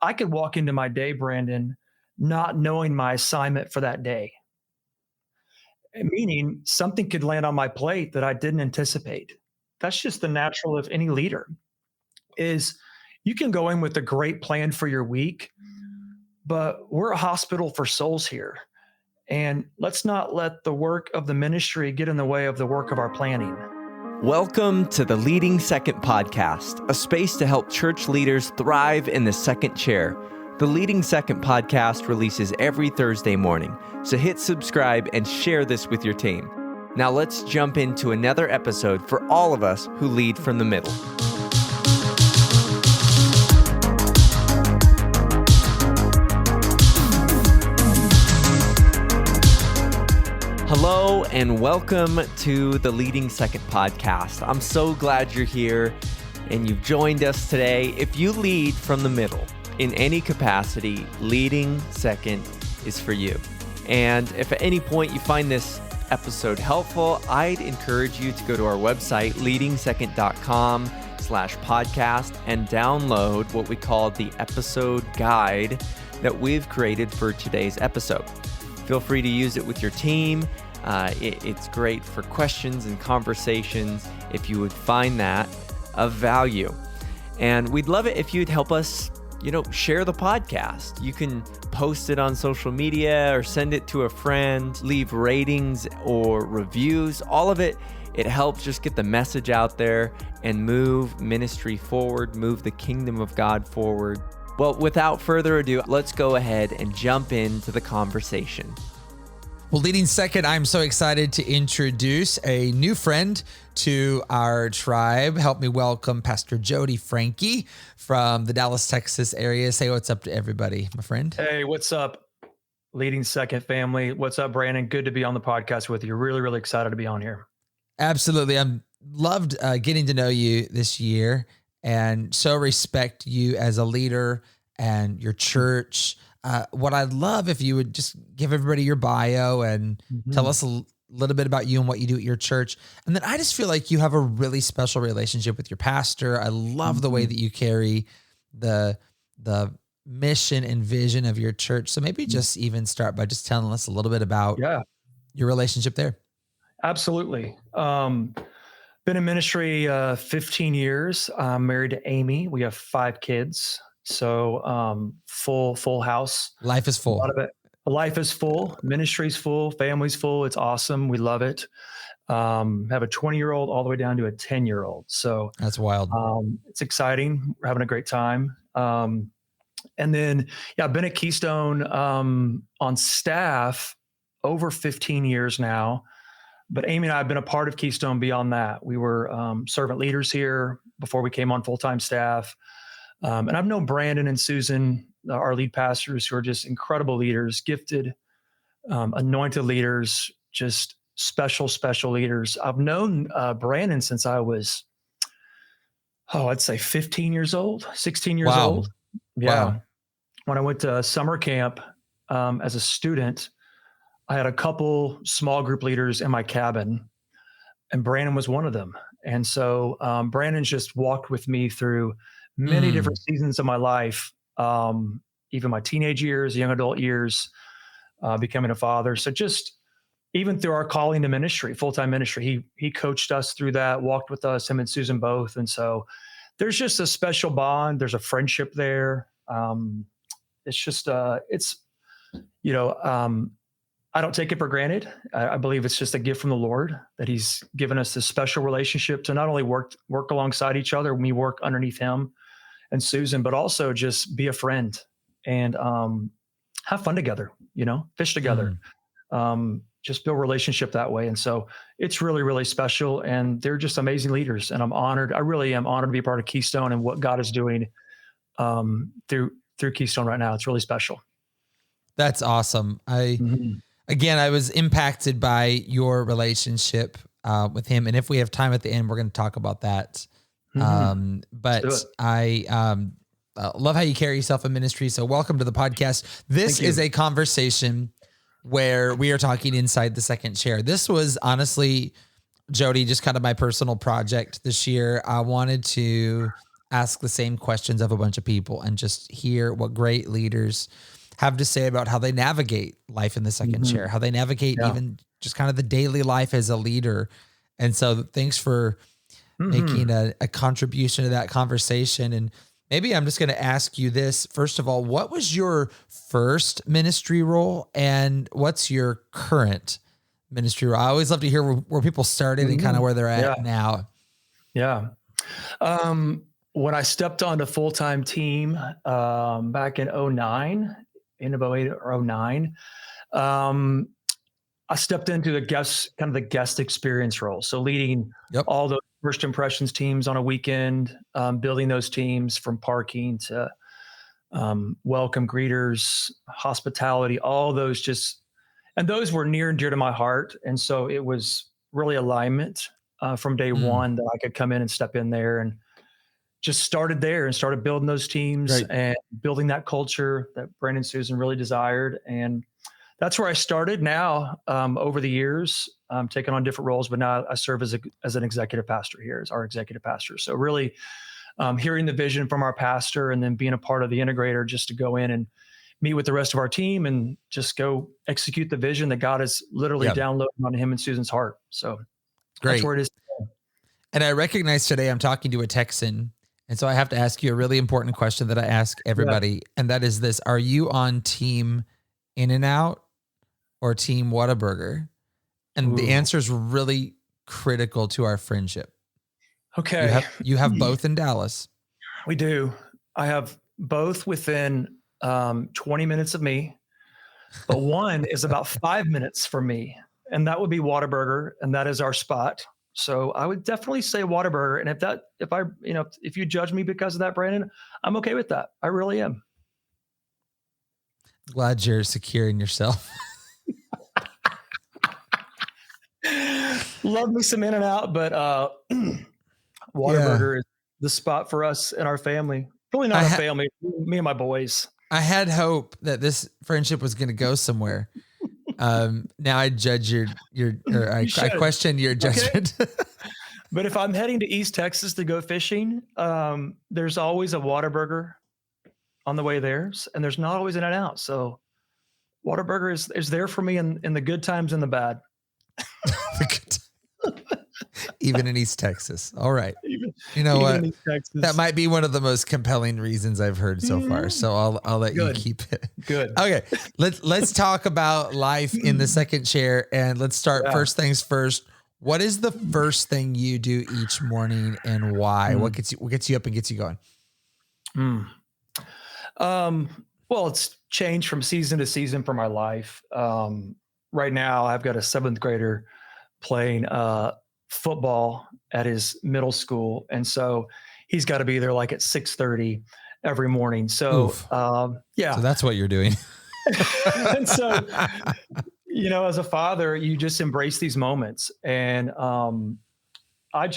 I could walk into my day, Brandon, not knowing my assignment for that day, meaning something could land on my plate that I didn't anticipate. That's just the natural of any leader is you can go in with a great plan for your week, but we're a hospital for souls here. And let's not let the work of the ministry get in the way of the work of our planning. Welcome to the Leading Second Podcast, a space to help church leaders thrive in the second chair. The Leading Second Podcast releases every Thursday morning, so hit subscribe and share this with your team. Now let's jump into another episode for all of us who lead from the middle. Hello and welcome to the Leading Second Podcast. I'm so glad you're here and you've joined us today. If you lead from the middle in any capacity, Leading Second is for you. And if at any point you find this episode helpful, I'd encourage you to go to our website, leadingsecond.com/podcast, and download what we call the episode guide that we've created for today's episode. Feel free to use it with your team. It's great for questions and conversations if you would find that of value. And we'd love it if you'd help us, share the podcast. You can post it on social media or send it to a friend, leave ratings or reviews. All of it helps just get the message out there and move ministry forward, move the kingdom of God forward. Well, without further ado, let's go ahead and jump into the conversation. Well, Leading Second, I'm so excited to introduce a new friend to our tribe. Help me welcome Pastor Jody Franke from the Dallas, Texas area. Say what's up to everybody, my friend. Hey, what's up, Leading Second family? What's up, Brandon? Good to be on the podcast with you. Really, really excited to be on here. Absolutely. I'm loved getting to know you this year and so respect you as a leader and your church. What I'd love if you would just give everybody your bio and tell us a little bit about you and what you do at your church. And then I just feel like you have a really special relationship with your pastor. I love the way that you carry the mission and vision of your church. So maybe just even start by just telling us a little bit about your relationship there. Absolutely. Been in ministry 15 years. I'm married to Amy. We have 5 kids. So full house. Life is full. A lot of it. Life is full. Ministry's full. Family's full. It's awesome. We love it. Have a 20-year-old all the way down to a 10-year-old. So that's wild. It's exciting. We're having a great time. And then, I've been at Keystone on staff over 15 years now. But Amy and I have been a part of Keystone beyond that. We were servant leaders here before we came on full-time staff. And I've known Brandon and Susan, our lead pastors, who are just incredible leaders, gifted, anointed leaders, just special leaders. I've known Brandon since I was, I'd say 15 years old, 16 years old. Yeah. Wow. When I went to summer camp as a student, I had a couple small group leaders in my cabin, and Brandon was one of them. And so Brandon's just walked with me through many different seasons of my life, even my teenage years, young adult years, becoming a father. So just even through our calling to ministry, full-time ministry, he coached us through that, walked with us, him and Susan both. And so there's just a special bond. There's a friendship there. It's just, I don't take it for granted. I believe it's just a gift from the Lord that he's given us this special relationship to not only work alongside each other, we work underneath him and Susan, but also just be a friend and have fun together, fish together, just build relationship that way. And so it's really, really special. And they're just amazing leaders. And I'm honored. I really am honored to be a part of Keystone and what God is doing through Keystone right now. It's really special. That's awesome. Again, I was impacted by your relationship with him. And if we have time at the end, we're going to talk about that. But I love how you carry yourself in ministry. So welcome to the podcast. This is a conversation where we are talking inside the second chair. This was honestly, Jody, just kind of my personal project this year. I wanted to ask the same questions of a bunch of people and just hear what great leaders have to say about how they navigate life in the second chair, how they navigate even just kind of the daily life as a leader. And so thanks for making a contribution to that conversation. And maybe I'm just going to ask you this. First of all, what was your first ministry role and what's your current ministry role? I always love to hear where people started and kind of where they're at now. Yeah. When I stepped on the full-time team back in 09, end of 08 or 09, I stepped into the guest experience role. So leading all those first impressions teams on a weekend, building those teams from parking to welcome greeters, hospitality, all those and those were near and dear to my heart. And so it was really alignment from day one that I could come in and step in there and just started there and started building those teams and building that culture that Brandon and Susan really desired. And that's where I started. Now, over the years, I'm taking on different roles, but now I serve as an executive pastor here, as our executive pastor. So really hearing the vision from our pastor and then being a part of the integrator just to go in and meet with the rest of our team and just go execute the vision that God has literally downloaded on him and Susan's heart. So that's where it is. And I recognize today I'm talking to a Texan. And so I have to ask you a really important question that I ask everybody. And that is this: are you on team In-N-Out or team Whataburger? And the answer is really critical to our friendship. Okay. You have both in Dallas. We do. I have both within 20 minutes of me, but one is about 5 minutes from me, and that would be Whataburger, and that is our spot. So I would definitely say Whataburger. And if you judge me because of that, Brandon, I'm okay with that. I really am. Glad you're secure in yourself. Love me some In-N-Out, but Whataburger is the spot for us and our family. Really not a family, me and my boys. I had hope that this friendship was going to go somewhere. Now I judge I question your judgment. Okay. But if I'm heading to East Texas to go fishing, there's always a Whataburger on the way there, and there's not always In-N-Out. So Whataburger is there for me in the good times and the bad. Even in East Texas. All right. You know what? That might be one of the most compelling reasons I've heard so far. So I'll let you keep it. Good. Okay. Let's talk about life in the second chair, and let's start first things first. What is the first thing you do each morning and why? What gets you up and gets you going? Well, it's changed from season to season for my life. Right now I've got a 7th grader playing football at his middle school. And so he's got to be there like at 6:30 every morning. So, So that's what you're doing. And so, as a father, you just embrace these moments. And I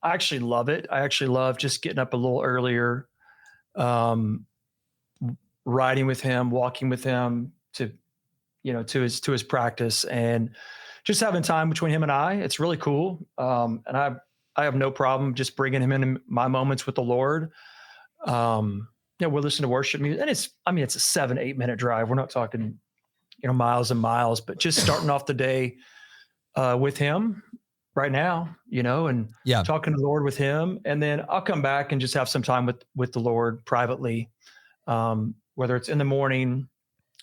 actually love it. I actually love just getting up a little earlier, riding with him, walking with him to his practice, and just having time between him and I. It's really cool. And I have no problem just bringing him into my moments with the Lord. We'll listen to worship music, and it's a 7-8 minute drive. We're not talking, miles and miles, but just starting off the day with him right now, and talking to the Lord with him. And then I'll come back and just have some time with the Lord privately, whether it's in the morning,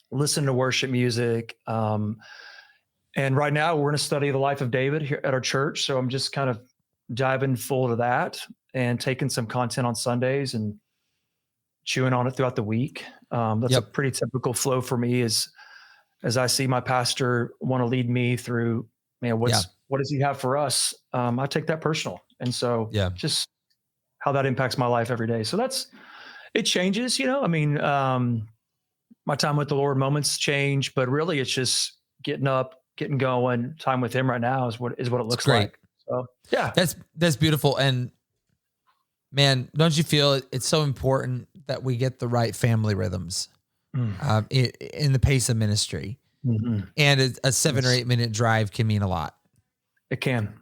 listen to worship music. And right now we're going to study the life of David here at our church. So I'm just kind of diving full to that and taking some content on Sundays and chewing on it throughout the week. That's a pretty typical flow for me as I see my pastor want to lead me through, what does he have for us? I take that personal. And so just how that impacts my life every day. So it changes, my time with the Lord moments change, but really it's just getting up, getting going. Time with him right now is what it looks like. So that's beautiful. And man, don't you feel it's so important that we get the right family rhythms in the pace of ministry? Mm-hmm. And a 7 or 8 minute drive can mean a lot. It can.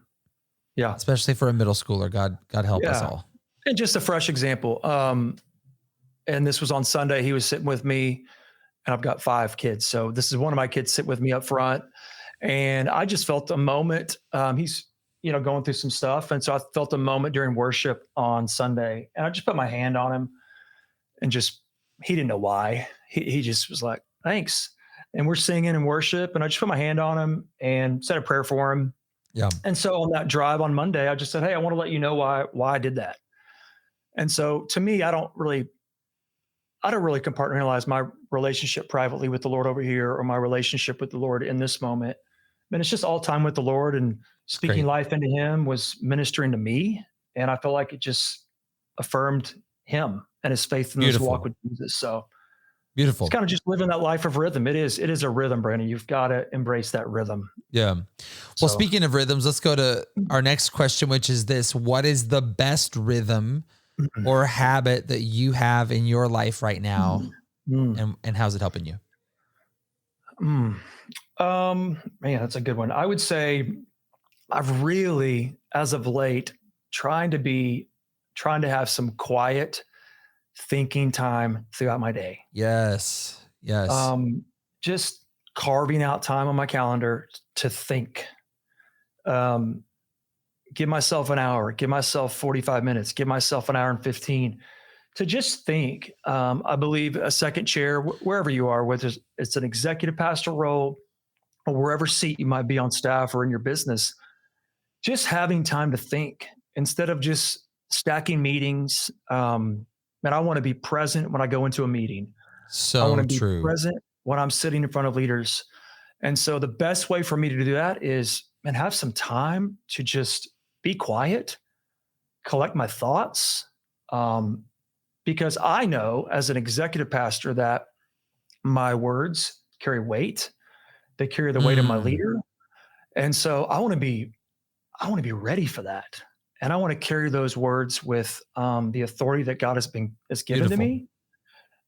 Yeah. Especially for a middle schooler. God help us all. And just a fresh example. And this was on Sunday. He was sitting with me, and I've got 5 kids. So this is one of my kids sit with me up front. And I just felt a moment. He's, going through some stuff. And so I felt a moment during worship on Sunday, and I just put my hand on him and he didn't know why. He just was like, thanks. And we're singing and worship. And I just put my hand on him and said a prayer for him. Yeah. And so on that drive on Monday, I just said, hey, I want to let you know why I did that. And so to me, I don't really compartmentalize my relationship privately with the Lord over here or my relationship with the Lord in this moment. I mean, it's just all time with the Lord, and speaking life into him was ministering to me. And I feel like it just affirmed him and his faith in his walk with Jesus. So beautiful. It's kind of just living that life of rhythm. It is a rhythm, Brandon. You've got to embrace that rhythm. Yeah. Well, speaking of rhythms, let's go to our next question, which is this: what is the best rhythm or habit that you have in your life right now? And how's it helping you? Man, that's a good one. I would say I've really, as of late, trying to have some quiet thinking time throughout my day. Yes. Just carving out time on my calendar to think. Give myself an hour, give myself 45 minutes, give myself an hour and 15 to just think. I believe a second chair, wherever you are, whether it's an executive pastor role or wherever seat you might be on staff or in your business, just having time to think instead of just stacking meetings. And I want to be present when I go into a meeting. So I want to true. be present when I'm sitting in front of leaders. And so the best way for me to do that is, have some time to just be quiet, collect my thoughts. Because I know as an executive pastor that my words carry weight. They carry the weight of my leader. And so I want to be ready for that. And I want to carry those words with the authority that God has given to me.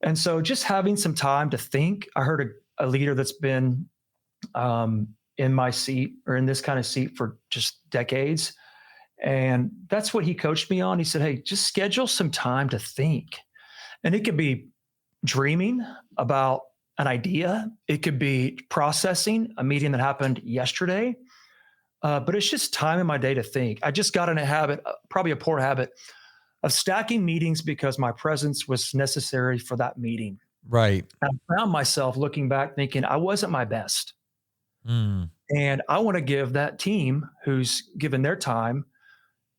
And so just having some time to think. I heard a leader that's been in my seat or in this kind of seat for just decades. And that's what he coached me on. He said, hey, just schedule some time to think. And it could be dreaming about an idea. It could be processing a meeting that happened yesterday. But it's just time in my day to think. I just got in a habit, probably a poor habit, of stacking meetings because my presence was necessary for that meeting. Right. I found myself looking back thinking I wasn't my best. And I want to give that team who's given their time,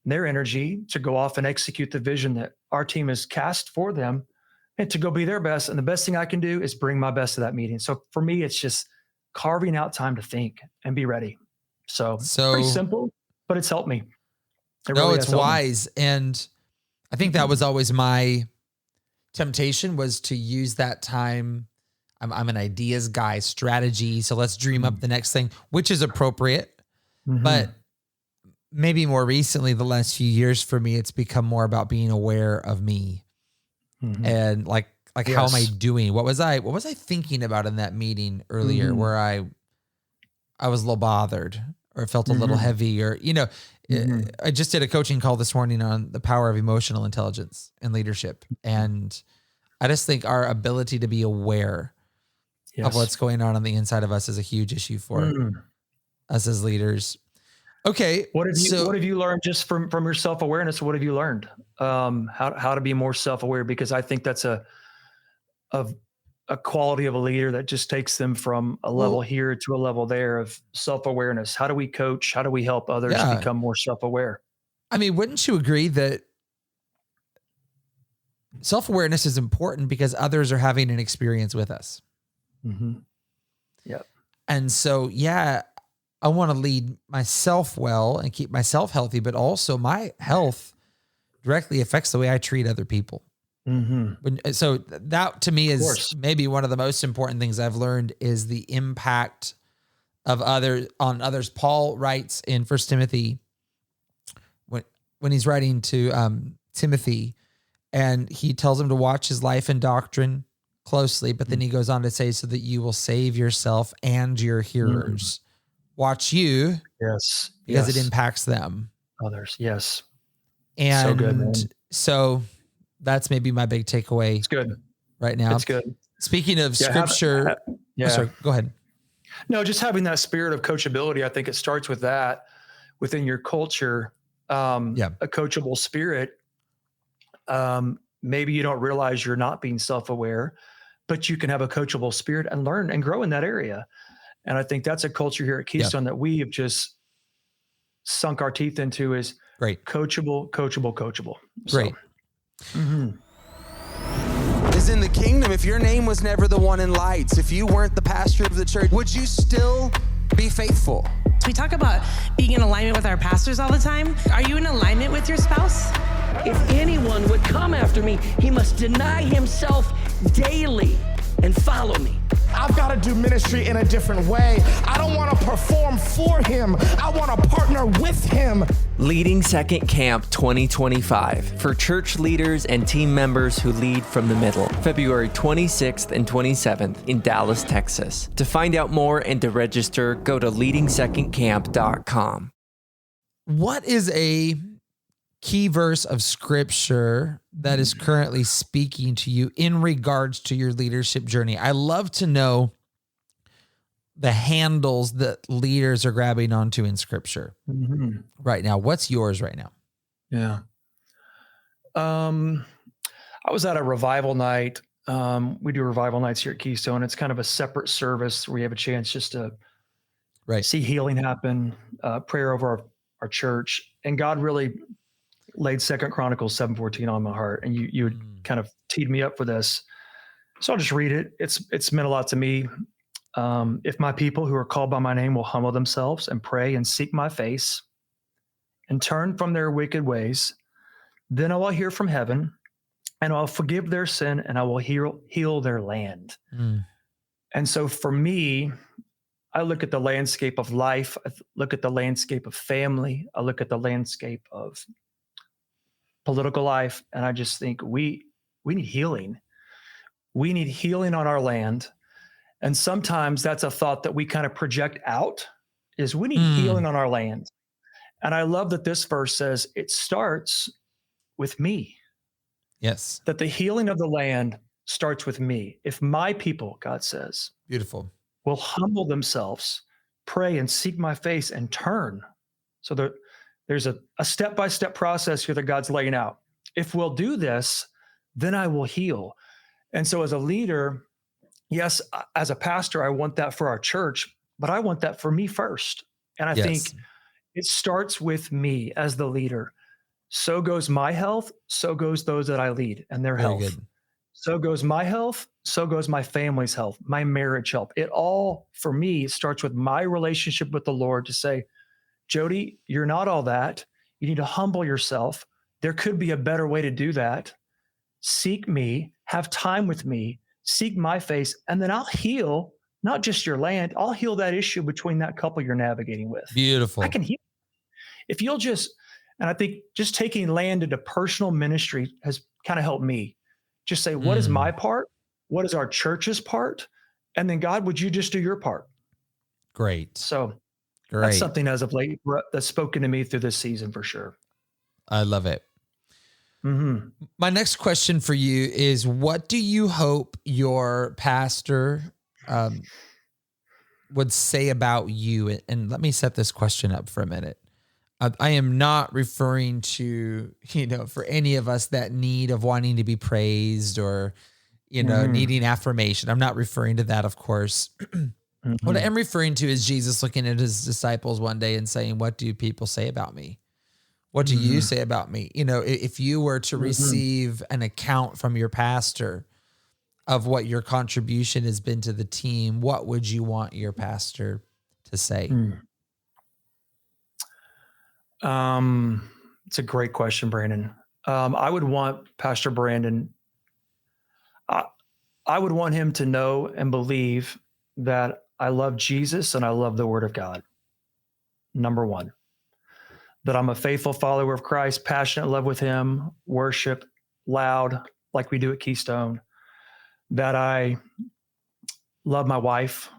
their energy to go off and execute the vision that our team has cast for them and to go be their best. And the best thing I can do is bring my best to that meeting. So for me, it's just carving out time to think and be ready. So pretty simple, but it's helped me. It's wise. And I think that was always my temptation, was to use that time. I'm an ideas guy, strategy. So let's dream up the next thing, which is appropriate. But maybe more recently, the last few years for me, it's become more about being aware of me and like how am I doing? What was I thinking about in that meeting earlier where I was a little bothered or felt a little heavy or, I just did a coaching call this morning on the power of emotional intelligence and leadership. And I just think our ability to be aware of what's going on the inside of us is a huge issue for us as leaders. Okay. What have you learned just from your self-awareness? What have you learned? How to be more self-aware? Because I think that's a quality of a leader that just takes them from a level here to a level there of self-awareness. How do we coach? How do we help others become more self-aware? I mean, wouldn't you agree that self-awareness is important because others are having an experience with us? Yep. And so, I want to lead myself well and keep myself healthy, but also my health directly affects the way I treat other people. So that to me is maybe one of the most important things I've learned is the impact of on others. Paul writes in 1 Timothy when he's writing to Timothy, and he tells him to watch his life and doctrine closely, but then he goes on to say, so that you will save yourself and your hearers. Watch you. Yes. Because it impacts them. Others. Yes. And so good, man. So that's maybe my big takeaway It's good. right now. It's good. Speaking of Yeah, scripture, yeah. oh, sorry, go ahead. No, just having that spirit of coachability. I think it starts with that within your culture, a coachable spirit. Maybe you don't realize you're not being self-aware, but you can have a coachable spirit and learn and grow in that area. And I think that's a culture here at Keystone that we have just sunk our teeth into is great, coachable. Great. So, is in the kingdom. If your name was never the one in lights, if you weren't the pastor of the church, would you still be faithful? We talk about being in alignment with our pastors all the time. Are you in alignment with your spouse? If anyone would come after me, he must deny himself daily and follow me. I've got to do ministry in a different way. I don't want to perform for him. I want to partner with him. Leading Second Camp 2025 for church leaders and team members who lead from the middle, February 26th and 27th in Dallas, Texas. To find out more and to register, go to leadingsecondcamp.com. What is a key verse of scripture that is currently speaking to you in regards to your leadership journey? I love to know the handles that leaders are grabbing onto in scripture right now. What's yours right now? Yeah. I was at a revival night. We do revival nights here at Keystone. It's kind of a separate service where you have a chance just to see healing happen, prayer over our church. And God really laid 2 Chronicles 7:14 on my heart. And you had kind of teed me up for this. So I'll just read it. It's meant a lot to me. If my people who are called by my name will humble themselves and pray and seek my face and turn from their wicked ways, then I will hear from heaven and I'll forgive their sin and I will heal their land. And so for me, I look at the landscape of life. I look at the landscape of family. I look at the landscape of political life. And I just think we need healing. We need healing on our land. And sometimes that's a thought that we kind of project out is we need healing on our land. And I love that this verse says it starts with me. Yes. That the healing of the land starts with me. If my people, God says, beautiful, will humble themselves, pray and seek my face and turn. So there's a step-by-step process here that God's laying out. If we'll do this, then I will heal. And so as a leader, yes, as a pastor, I want that for our church, but I want that for me first. And I think it starts with me as the leader. So goes my health, so goes those that I lead and their health. Good. So goes my health, so goes my family's health, my marriage health. It all, for me, starts with my relationship with the Lord to say, Jody, you're not all that. You need to humble yourself. There could be a better way to do that. Seek me, have time with me, seek my face, and then I'll heal not just your land, I'll heal that issue between that couple you're navigating with. Beautiful. I can heal. If you'll just, and I think just taking land into personal ministry has kind of helped me. Just say, what is my part? What is our church's part? And then God, would you just do your part? Great. So that's something as of late that's spoken to me through this season for sure. I love it. My next question for you is, what do you hope your pastor would say about you? And let me set this question up for a minute. I am not referring to, for any of us that need of wanting to be praised or, needing affirmation. I'm not referring to that, of course. What I am referring to is Jesus looking at his disciples one day and saying, what do people say about me? What do you say about me? If you were to receive an account from your pastor of what your contribution has been to the team, what would you want your pastor to say? It's a great question, Brandon. I would want Pastor Brandon, I would want him to know and believe that I love Jesus and I love the Word of God. Number one, that I'm a faithful follower of Christ, passionate love with him, worship loud like we do at Keystone, that I love my wife,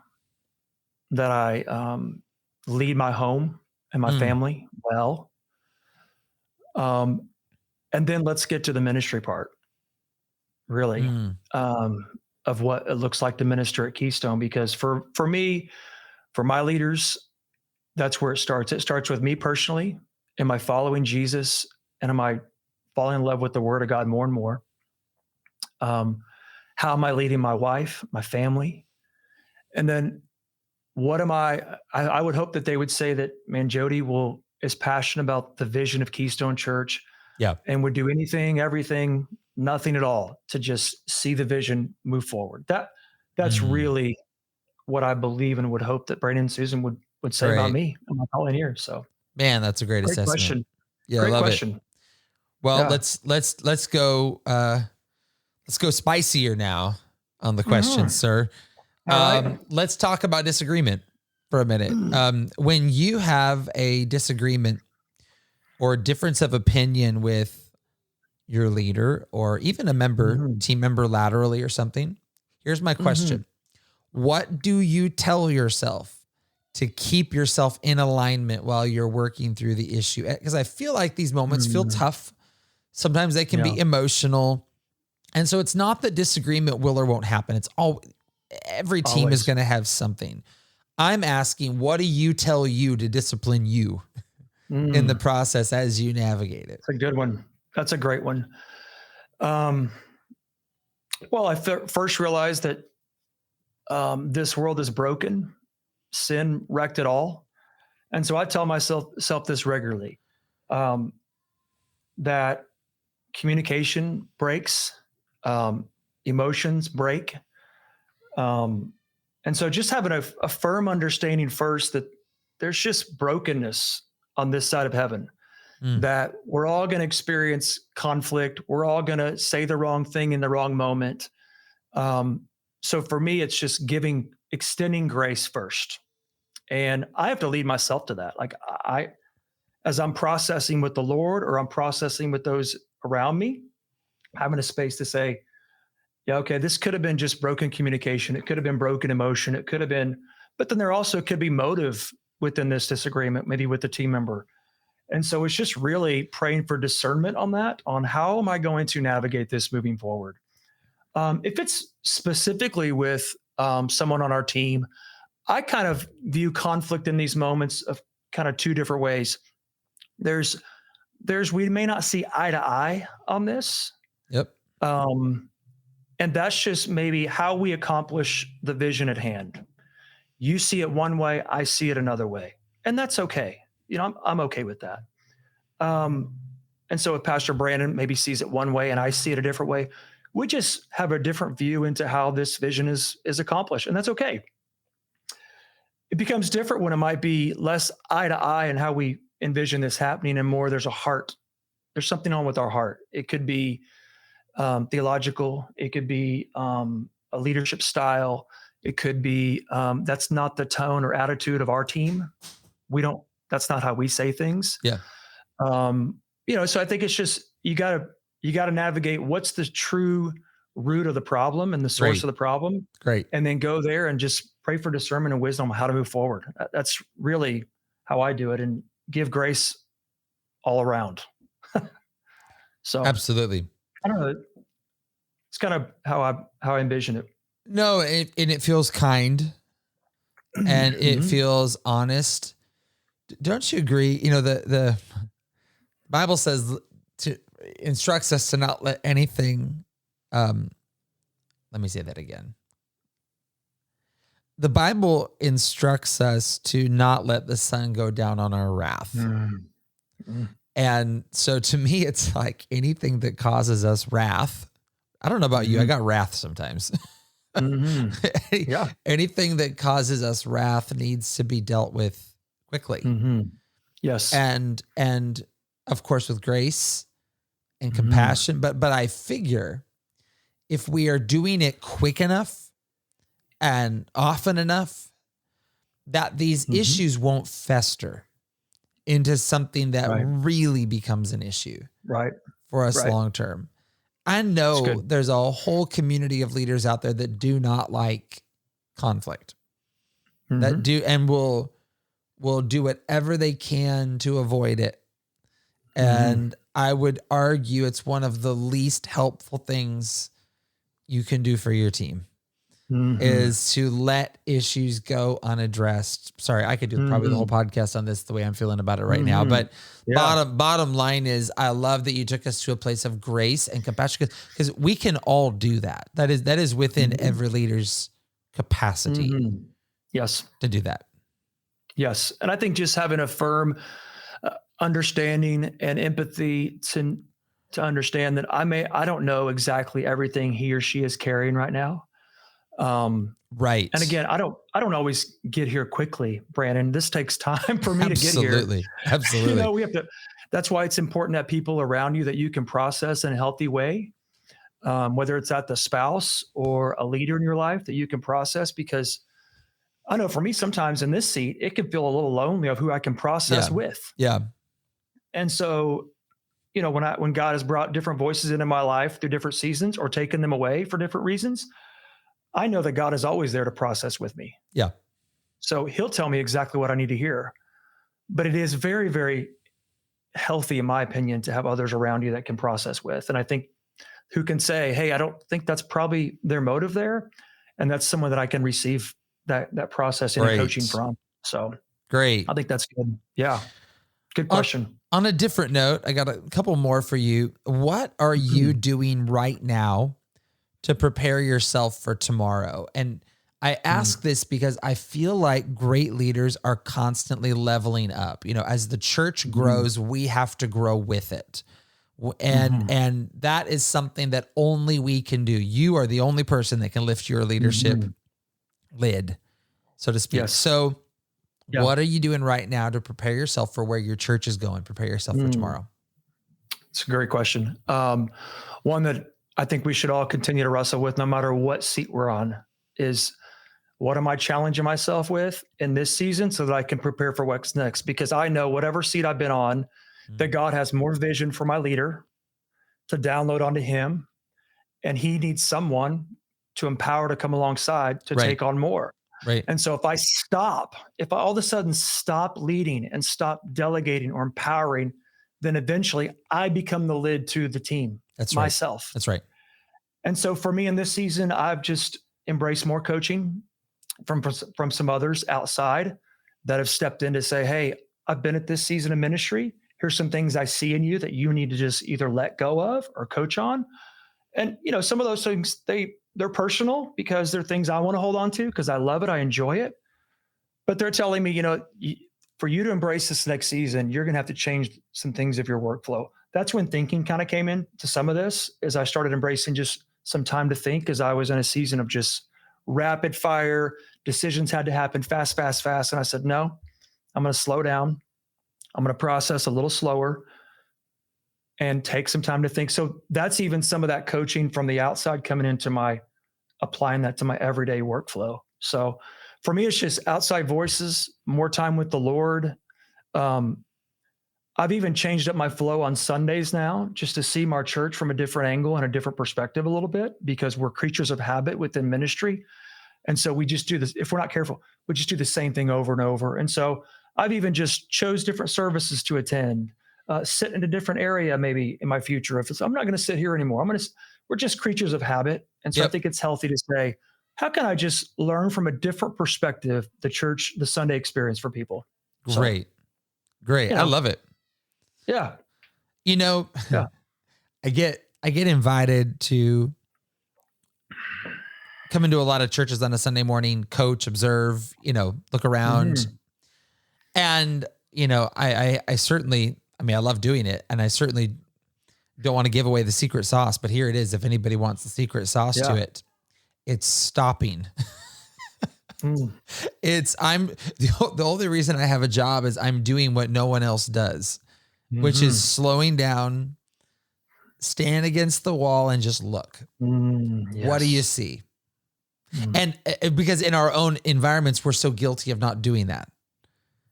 that I lead my home and my family well. And And then let's get to the ministry part, really, of what it looks like to minister at Keystone. Because for me, for my leaders, that's where it starts. It starts with me personally. Am I following Jesus? And am I falling in love with the Word of God more and more? How am I leading my wife, my family? And then what am I would hope that they would say that, man, Jody is passionate about the vision of Keystone Church. Yeah. And would do anything, everything, nothing at all to just see the vision move forward. That's really what I believe and would hope that Brandon and Susan would say about me and my calling here. So, man, that's a great assessment. Question. Yeah, great I love question. It. Well, Yeah. let's go spicier now on the questions, sir. All right. Let's talk about disagreement for a minute. When you have a disagreement or difference of opinion with your leader or even a member, team member laterally or something, here's my question. What do you tell yourself to keep yourself in alignment while you're working through the issue? Because I feel like these moments feel tough. Sometimes they can be emotional. And so it's not that disagreement will or won't happen. It's every team is going to have something. I'm asking, what do you tell you to discipline you in the process as you navigate it? That's a good one. That's a great one. Well, I first realized that this world is broken. Sin wrecked it all. And so I tell myself this regularly, that communication breaks, emotions break. And so just having a firm understanding first that there's just brokenness on this side of heaven, that we're all going to experience conflict. We're all going to say the wrong thing in the wrong moment. So for me, it's just extending grace first. And I have to lead myself to that. Like as I'm processing with the Lord or I'm processing with those around me, having a space to say, yeah, okay, this could have been just broken communication. It could have been broken emotion. It could have been, but then there also could be motive within this disagreement, maybe with the team member. And so it's just really praying for discernment on that, on how am I going to navigate this moving forward? If it's specifically with someone on our team, I kind of view conflict in these moments of kind of two different ways. There's we may not see eye to eye on this. Yep. And that's just maybe how we accomplish the vision at hand. You see it one way, I see it another way. And that's okay. You know, I'm okay with that. And so if Pastor Brandon maybe sees it one way and I see it a different way, we just have a different view into how this vision is accomplished. And that's okay. It becomes different when it might be less eye to eye in how we envision this happening and more there's a heart. There's something on with our heart. It could be theological. It could be a leadership style. It could be that's not the tone or attitude of our team. That's not how we say things. Yeah. So I think it's just you gotta navigate what's the true root of the problem and the source of the problem. Great. And then go there and just pray for discernment and wisdom on how to move forward. That's really how I do it and give grace all around. So absolutely. I don't know. It's kind of how I envision it. No, and it feels kind and it feels honest. Don't you agree? You know, the Bible says instructs us to not let anything, let me say that again. The Bible instructs us to not let the sun go down on our wrath. And so to me, it's like anything that causes us wrath. I don't know about you. I got wrath sometimes. Yeah. Anything that causes us wrath needs to be dealt with quickly. Yes. And of course with grace and compassion, but I figure if we are doing it quick enough and often enough, that these issues won't fester into something that really becomes an issue for us long term. I know there's a whole community of leaders out there that do not like conflict, that do and will do whatever they can to avoid it. And I would argue it's one of the least helpful things you can do for your team. Is to let issues go unaddressed. Sorry, I could do probably the whole podcast on this the way I'm feeling about it right now. But bottom line is, I love that you took us to a place of grace and compassion, because we can all do that. That is within every leader's capacity. Yes, to do that. Yes, and I think just having a firm understanding and empathy to understand that I don't know exactly everything he or she is carrying right now. Right. And again, I don't always get here quickly, Brandon. This takes time for me to get here. Absolutely. We have to, that's why it's important that people around you that you can process in a healthy way, whether it's at the spouse or a leader in your life that you can process, because I know for me, sometimes in this seat, it can feel a little lonely of who I can process with. Yeah. And so, when God has brought different voices into my life through different seasons or taken them away for different reasons, I know that God is always there to process with me. Yeah. So he'll tell me exactly what I need to hear. But it is very, very healthy, in my opinion, to have others around you that can process with. And I think who can say, hey, I don't think that's probably their motive there. And that's someone that I can receive that processing and coaching from. So great. I think that's good. Yeah. Good question. On a different note, I got a couple more for you. What are you doing right now to prepare yourself for tomorrow? And I ask this because I feel like great leaders are constantly leveling up. As the church grows, we have to grow with it. And that is something that only we can do. You are the only person that can lift your leadership lid, so to speak. Yes. So what are you doing right now to prepare yourself for where your church is going? Prepare yourself for tomorrow. It's a great question. One that I think we should all continue to wrestle with, no matter what seat we're on, is what am I challenging myself with in this season so that I can prepare for what's next? Because I know whatever seat I've been on, that God has more vision for my leader to download onto him. And he needs someone to empower to come alongside to take on more. Right. And so if I all of a sudden stop leading and stop delegating or empowering, then eventually I become the lid to the team. That's myself. Right. That's right. And so for me in this season, I've just embraced more coaching from some others outside that have stepped in to say, hey, I've been at this season of ministry. Here's some things I see in you that you need to just either let go of or coach on. And, some of those things, they're personal because they're things I want to hold on to because I love it. I enjoy it. But they're telling me, for you to embrace this next season, you're going to have to change some things of your workflow. That's when thinking kind of came in to some of this, as I started embracing just some time to think, as I was in a season of just rapid fire decisions had to happen fast. And I said, no, I'm going to slow down. I'm going to process a little slower and take some time to think. So that's even some of that coaching from the outside coming into applying that to my everyday workflow. So for me, it's just outside voices, more time with the Lord. I've even changed up my flow on Sundays now just to see our church from a different angle and a different perspective a little bit, because we're creatures of habit within ministry. And so we just do this. If we're not careful, we just do the same thing over and over. And so I've even just chose different services to attend, sit in a different area maybe in my future. I'm not going to sit here anymore. We're just creatures of habit. And so I think it's healthy to say, how can I just learn from a different perspective, the church, the Sunday experience for people? Great. I love it. Yeah. I get invited to come into a lot of churches on a Sunday morning, coach, observe, look around. And, I certainly, I love doing it, and I certainly don't want to give away the secret sauce, but here it is. If anybody wants the secret sauce to it, it's stopping. I'm the only reason I have a job is I'm doing what no one else does, which is slowing down, stand against the wall and just look. What do you see? And because in our own environments, we're so guilty of not doing that.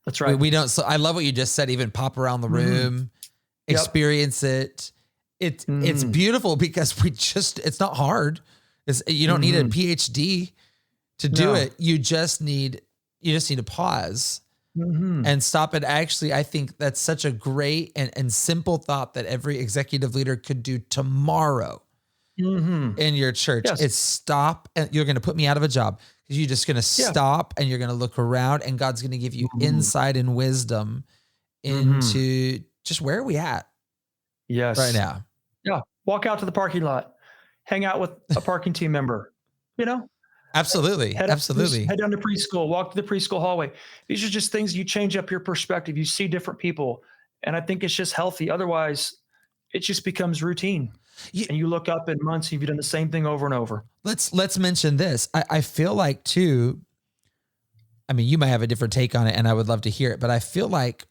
That's right. We don't. So I love what you just said. Even pop around the room, experience it. It's beautiful because it's not hard. You don't need a PhD to do it. You just need to pause and stop. And actually, I think that's such a great and simple thought that every executive leader could do tomorrow in your church. Yes. Is stop, and you're going to put me out of a job because you're just going to stop and you're going to look around, and God's going to give you insight and wisdom into just where are we at right now. Yeah. Walk out to the parking lot, hang out with a parking team member, Absolutely. head Absolutely. down to preschool, walk to the preschool hallway. These are just things you change up your perspective. You see different people. And I think it's just healthy. Otherwise, it just becomes routine. And you look up in months, you've done the same thing over and over. Let's mention this. I feel like too, I mean, you might have a different take on it and I would love to hear it, but I feel like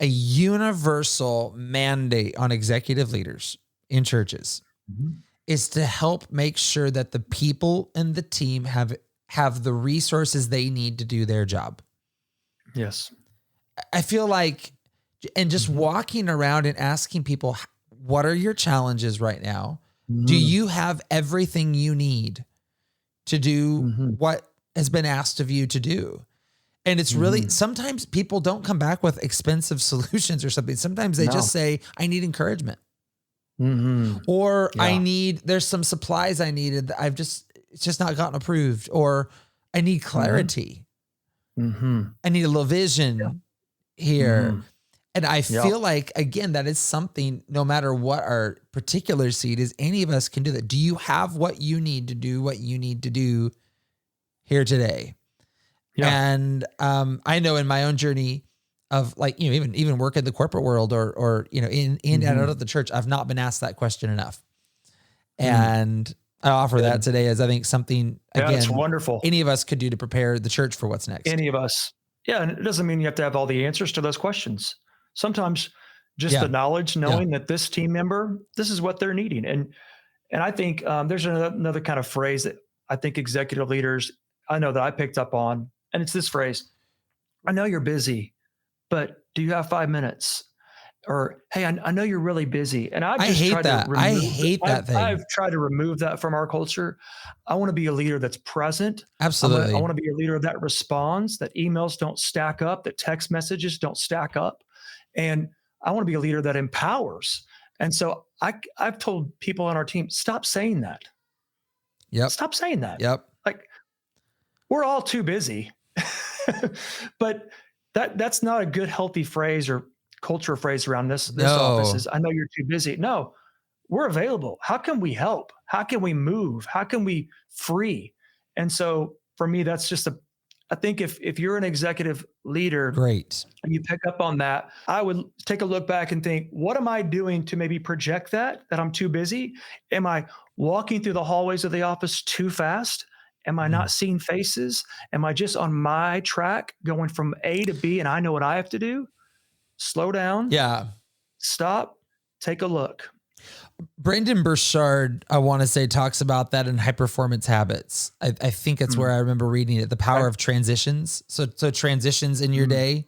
a universal mandate on executive leaders in churches is to help make sure that the people in the team have the resources they need to do their job. Yes. I feel like, and just walking around and asking people, what are your challenges right now? Do you have everything you need to do what has been asked of you to do? And it's really, sometimes people don't come back with expensive solutions or something. Sometimes they just say, I need encouragement. Or there's some supplies I needed that it's just not gotten approved, or I need clarity. I need a little vision here. And I feel like, again, that is something, no matter what our particular seed is, any of us can do that. Do you have what you need to do what you need to do here today? Yeah. And I know in my own journey of even work in the corporate world or in and out of the church, I've not been asked that question enough. And I offer that today as I think something, again, it's wonderful. Any of us could do to prepare the church for what's next. Any of us. Yeah. And it doesn't mean you have to have all the answers to those questions. Sometimes just the knowledge, knowing that this team member, this is what they're needing. And I think there's another kind of phrase that I think executive leaders, I know that I picked up on, and it's this phrase: I know you're busy, but do you have 5 minutes? Or, hey, I know you're really busy. And I hate that. I hate that thing. I've tried to remove that from our culture. I want to be a leader that's present. Absolutely. I want to be a leader that responds, that emails don't stack up, that text messages don't stack up. And I want to be a leader that empowers. And so I've told people on our team, stop saying that. Yep. Stop saying that. Yep. Like, we're all too busy. But that's not a good, healthy phrase or culture phrase around this office is, I know you're too busy. No, we're available. How can we help? How can we move? How can we free? And so for me, that's just I think if you're an executive leader, great, and you pick up on that, I would take a look back and think, what am I doing to maybe project that I'm too busy? Am I walking through the hallways of the office too fast? Am I not seeing faces? Am I just on my track going from A to B and I know what I have to do? Slow down. Yeah. Stop. Take a look. Brendan Burchard, I want to say, talks about that in High Performance Habits. I think it's where I remember reading it, the power of transitions. So transitions in your day.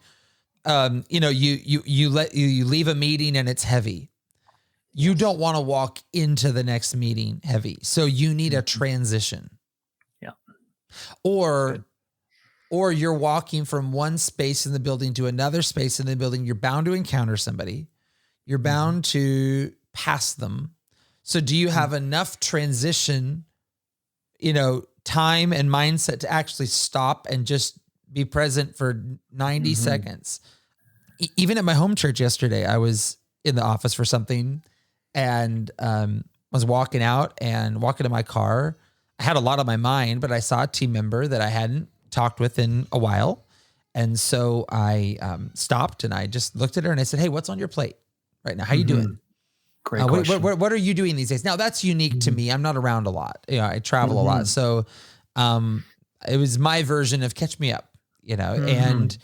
You leave a meeting and it's heavy. You don't want to walk into the next meeting heavy. So you need a transition. Yeah. Or you're walking from one space in the building to another space in the building. You're bound to encounter somebody. You're bound to pass them. So do you have enough transition, time and mindset to actually stop and just be present for 90 seconds? Even at my home church yesterday, I was in the office for something and was walking out and walking to my car. I had a lot on my mind, but I saw a team member that I hadn't talked with in a while. And so I stopped and I just looked at her and I said, hey, what's on your plate right now? How you doing? Great question. What are you doing these days? Now that's unique to me. I'm not around a lot. I travel a lot. So it was my version of catch me up, and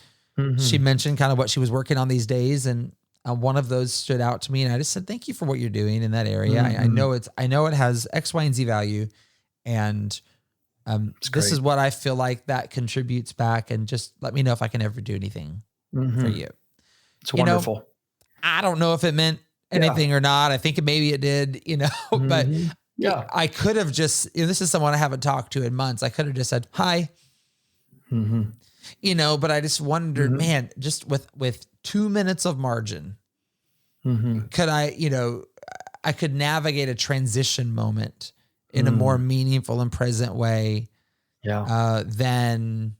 she mentioned kind of what she was working on these days. And one of those stood out to me. And I just said, thank you for what you're doing in that area. I know it has X, Y, and Z value. And this is what I feel like that contributes back, and just let me know if I can ever do anything for you. It's wonderful. I don't know if it meant anything or not. I think maybe it did, but I could have just, this is someone I haven't talked to in months. I could have just said, hi, Mm-hmm. But I just wondered, man, just with 2 minutes of margin, could I could navigate a transition moment in a more meaningful and present way than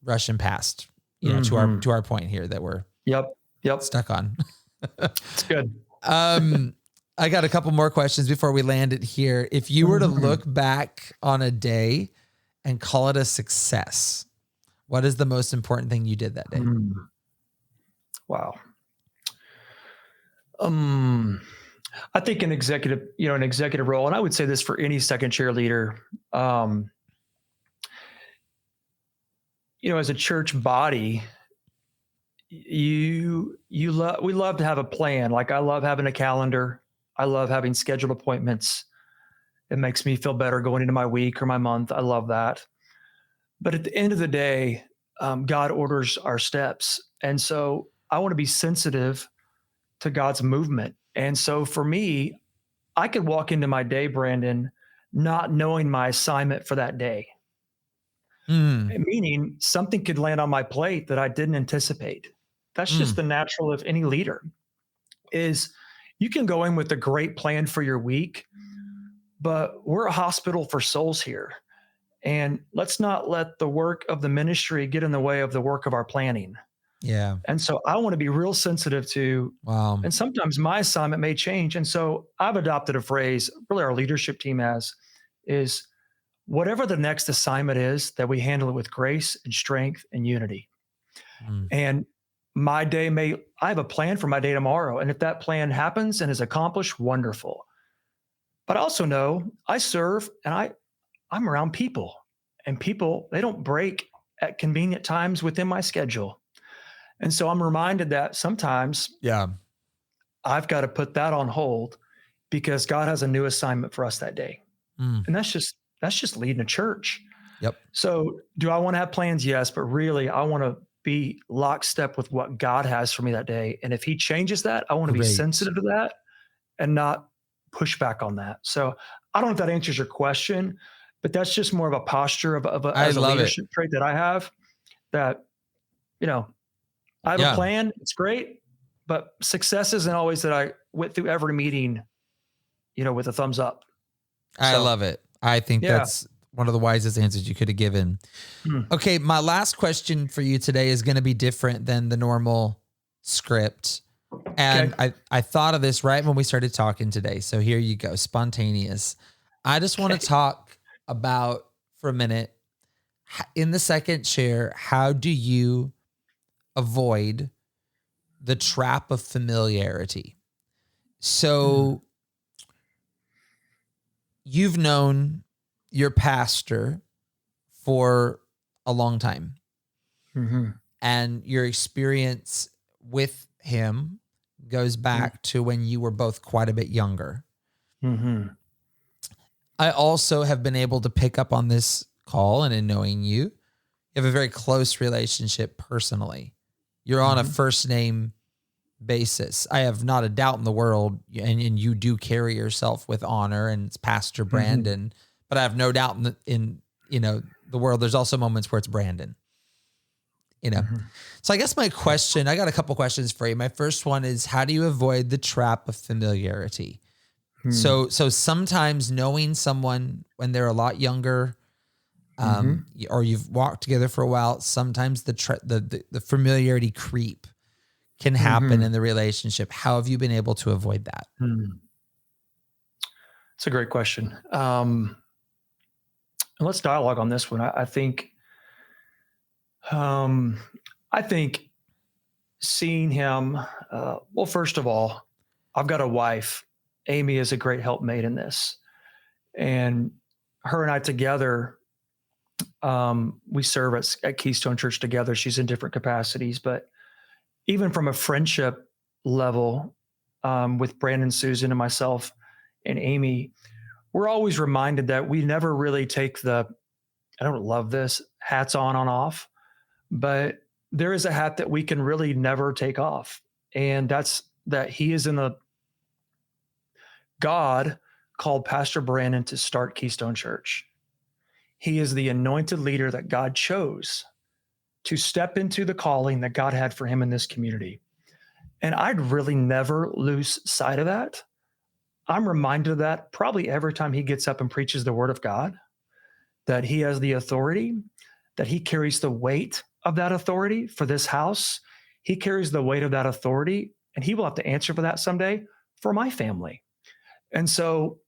rushing past, to our point here that we're Yep. stuck on. It's good. I got a couple more questions before we land it here. If you were to look back on a day and call it a success, what is the most important thing you did that day? Wow. I think an executive role, and I would say this for any second chair leader, as a church body, we love to have a plan. Like I love having a calendar. I love having scheduled appointments. It makes me feel better going into my week or my month. I love that. But at the end of the day, God orders our steps. And so I want to be sensitive to God's movement. And so for me, I could walk into my day, Brandon, not knowing my assignment for that day. Meaning something could land on my plate that I didn't anticipate. That's just the natural of any leader. Is you can go in with a great plan for your week, but we're a hospital for souls here. And let's not let the work of the ministry get in the way of the work of our planning. Yeah. And so I want to be real sensitive to, and sometimes my assignment may change. And so I've adopted a phrase, really our leadership team has, is whatever the next assignment is, that we handle it with grace and strength and unity. And my day I have a plan for my day tomorrow. And if that plan happens and is accomplished, wonderful. But I also know I serve and I'm around people, and people, they don't break at convenient times within my schedule. And so I'm reminded that sometimes I've got to put that on hold because God has a new assignment for us that day. And that's just leading a church. Yep. So do I want to have plans? Yes, but really I want to be lockstep with what God has for me that day. And if he changes that, I want to be sensitive to that and not push back on that. So I don't know if that answers your question, but that's just more of a posture of a leadership trait that I have, that, I have a plan. It's great, but success isn't always that I went through every meeting, with a thumbs up. I love it. I think that's one of the wisest answers you could have given. Okay. My last question for you today is going to be different than the normal script. And I thought of this right when we started talking today. So here you go. Spontaneous. I just want to talk about for a minute, in the second chair, how do you avoid the trap of familiarity? So you've known your pastor for a long time, and your experience with him goes back to when you were both quite a bit younger. I also have been able to pick up on this call, and in knowing you, you have a very close relationship personally. You're on a first name basis. I have not a doubt in the world, and you do carry yourself with honor, and it's Pastor Brandon, but I have no doubt in the world, there's also moments where it's Brandon. So I guess I got a couple questions for you. My first one is, how do you avoid the trap of familiarity? So sometimes knowing someone when they're a lot younger, or you've walked together for a while, sometimes the familiarity creep can happen in the relationship. How have you been able to avoid that? It's a great question. And let's dialogue on this one. I think seeing him, well, first of all, I've got a wife. Amy is a great helpmate in this. And her and I together, we serve at Keystone Church together. She's in different capacities, but even from a friendship level, with Brandon, Susan, and myself and Amy, we're always reminded that we never really take I don't love this, hats on off, but there is a hat that we can really never take off. And that's that he is God called Pastor Brandon to start Keystone Church. He is the anointed leader that God chose to step into the calling that God had for him in this community. And I'd really never lose sight of that. I'm reminded of that probably every time he gets up and preaches the word of God, that he has the authority, that he carries the weight of that authority for this house. He carries the weight of that authority, and he will have to answer for that someday for my family. And so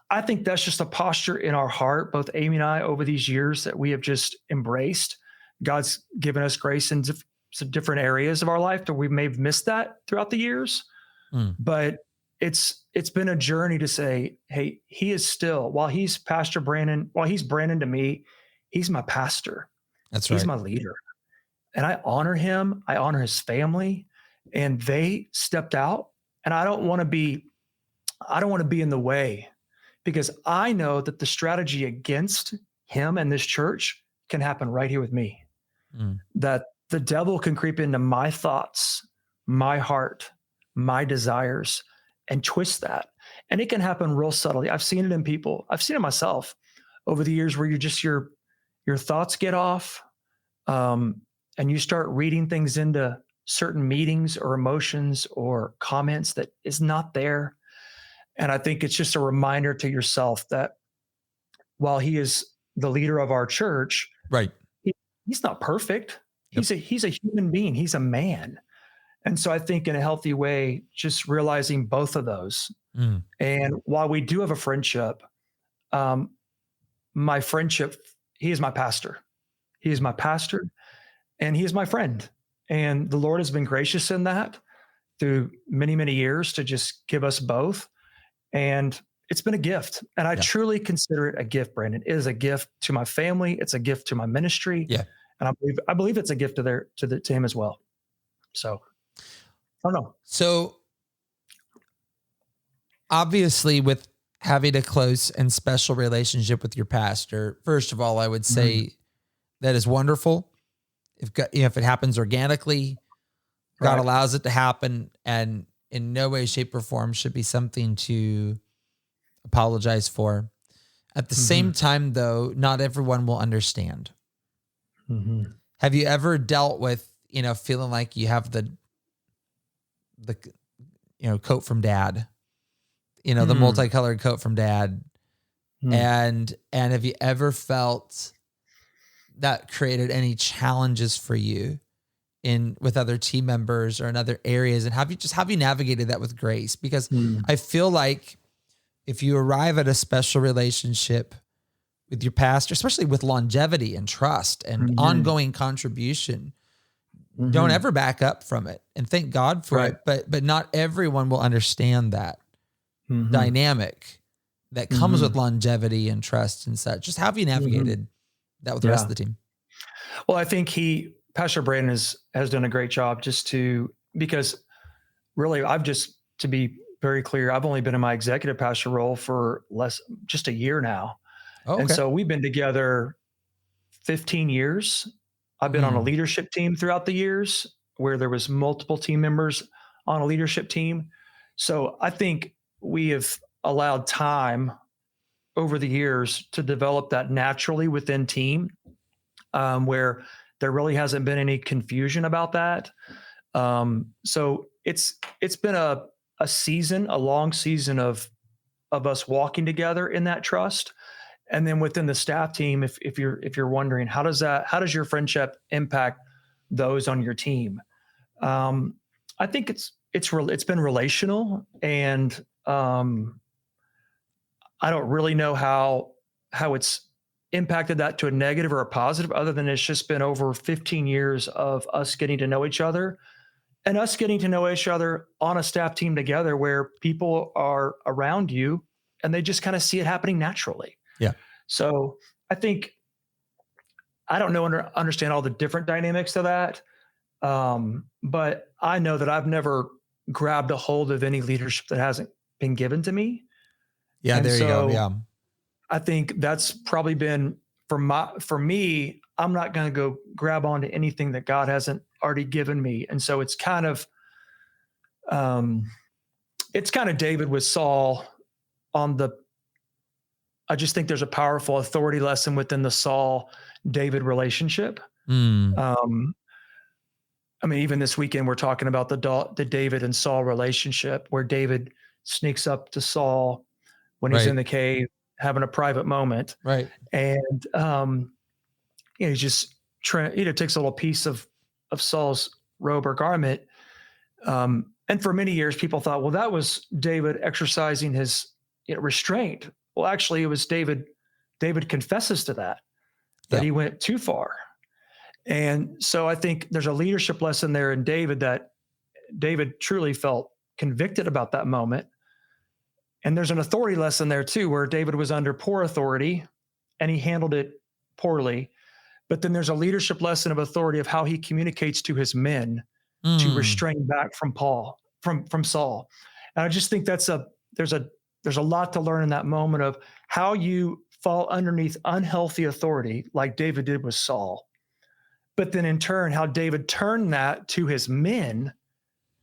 I think that's just a posture in our heart, both Amy and I, over these years that we have just embraced. God's given us grace in some different areas of our life that we may have missed that throughout the years. But it's been a journey to say, hey, he is still, while he's Brandon to me, he's my pastor. That's right. He's my leader. And I honor him. I honor his family. And they stepped out. And I don't want to be in the way, because I know that the strategy against him and this church can happen right here with me. That the devil can creep into my thoughts, my heart, my desires, and twist that. And it can happen real subtly. I've seen it in people. I've seen it myself over the years, where your thoughts get off, and you start reading things into certain meetings or emotions or comments that is not there. And I think it's just a reminder to yourself that while he is the leader of our church, Right. He's not perfect. He's a human being. He's a man. And so I think in a healthy way, just realizing both of those. And while we do have a friendship, my friendship, he is my pastor. He is my pastor, and he is my friend. And the Lord has been gracious in that through many, many years to just give us both. And it's been a gift. And I truly consider it a gift, Brandon. It is a gift to my family. It's a gift to my ministry. Yeah. And I believe it's a gift to him as well. So I don't know. So obviously, with having a close and special relationship with your pastor, first of all, I would say that is wonderful. If it happens organically, God allows it to happen, and in no way, shape, or form should be something to apologize for. At the same time, though, not everyone will understand. Have you ever dealt with, feeling like you have the coat from dad, the multicolored coat from dad? And have you ever felt that created any challenges for you with other team members or in other areas? And have you navigated that with grace? Because I feel like if you arrive at a special relationship with your pastor, especially with longevity and trust and ongoing contribution, don't ever back up from it, and thank God for it. But not everyone will understand that dynamic that comes with longevity and trust and such. Just how have you navigated that with the rest of the team? Well, I think Pastor Brandon has done a great job because really to be very clear, I've only been in my executive pastor role for just a year now. Okay. And so we've been together 15 years. I've been on a leadership team throughout the years where there was multiple team members on a leadership team. So I think we have allowed time over the years to develop that naturally within team, where there really hasn't been any confusion about that. So it's been a long season of us walking together in that trust. And then within the staff team, if you're wondering, how does your friendship impact those on your team? I think it's been relational, and I don't really know how it's impacted that to a negative or a positive, other than it's just been over 15 years of us getting to know each other, and us getting to know each other on a staff team together, where people are around you and they just kind of see it happening naturally. Yeah. So I think I don't know understand all the different dynamics of that, but I know that I've never grabbed a hold of any leadership that hasn't been given to me. Yeah, and there you go. Yeah, I think that's probably been for me. I'm not going to go grab onto anything that God hasn't already given me, and so it's kind of David with Saul I just think there's a powerful authority lesson within the Saul-David relationship, I mean, even this weekend, we're talking about the David and Saul relationship, where David sneaks up to Saul when he's Right. in the cave, having a private moment. Right. And, he just takes a little piece of Saul's robe or garment. And for many years, people thought, well, that was David exercising his restraint. Well, actually, it was David. David confesses to that he went too far. And so I think there's a leadership lesson there in David, that David truly felt convicted about that moment. And there's an authority lesson there too, where David was under poor authority and he handled it poorly. But then there's a leadership lesson of authority of how he communicates to his men to restrain back from Saul. And I just think there's a lot to learn in that moment of how you fall underneath unhealthy authority, like David did with Saul. But then in turn, how David turned that to his men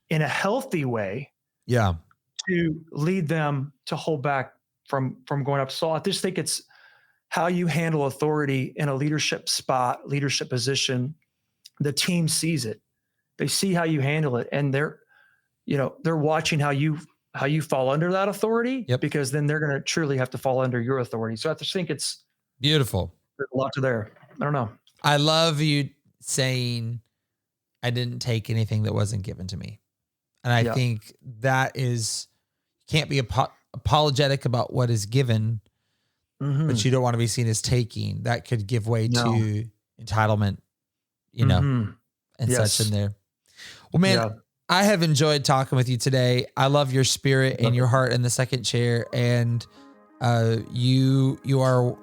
in a healthy way. Yeah. To lead them to hold back from going up. So I just think it's how you handle authority in a leadership position. The team sees it. They see how you handle it, and they're watching how you fall under that authority, because then they're going to truly have to fall under your authority. So I just think it's beautiful. There's a lot to there. I don't know. I love you saying, I didn't take anything that wasn't given to me. And I think that is, can't be apologetic about what is given, but you don't want to be seen as taking. That could give way to entitlement, and such in there. Well, man, I have enjoyed talking with you today. I love your spirit and your heart in the second chair, and you are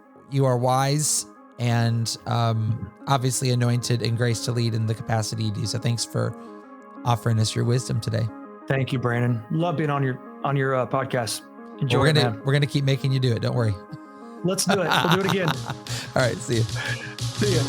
wise and obviously anointed and graced to lead in the capacity you do. So thanks for offering us your wisdom today. Thank you, Brandon. Love being on your podcast. Enjoy it, man. We're gonna keep making you do it. Don't worry. Let's do it. We'll do it again. All right. See you. See ya.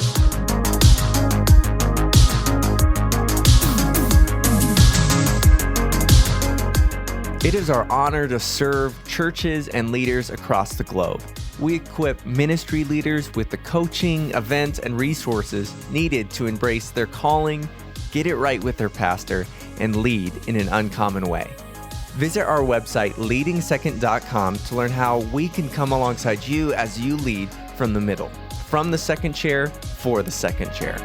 It is our honor to serve churches and leaders across the globe. We equip ministry leaders with the coaching, events, and resources needed to embrace their calling, get it right with their pastor, and lead in an uncommon way. Visit our website, leadingsecond.com, to learn how we can come alongside you as you lead from the middle, from the second chair, for the second chair.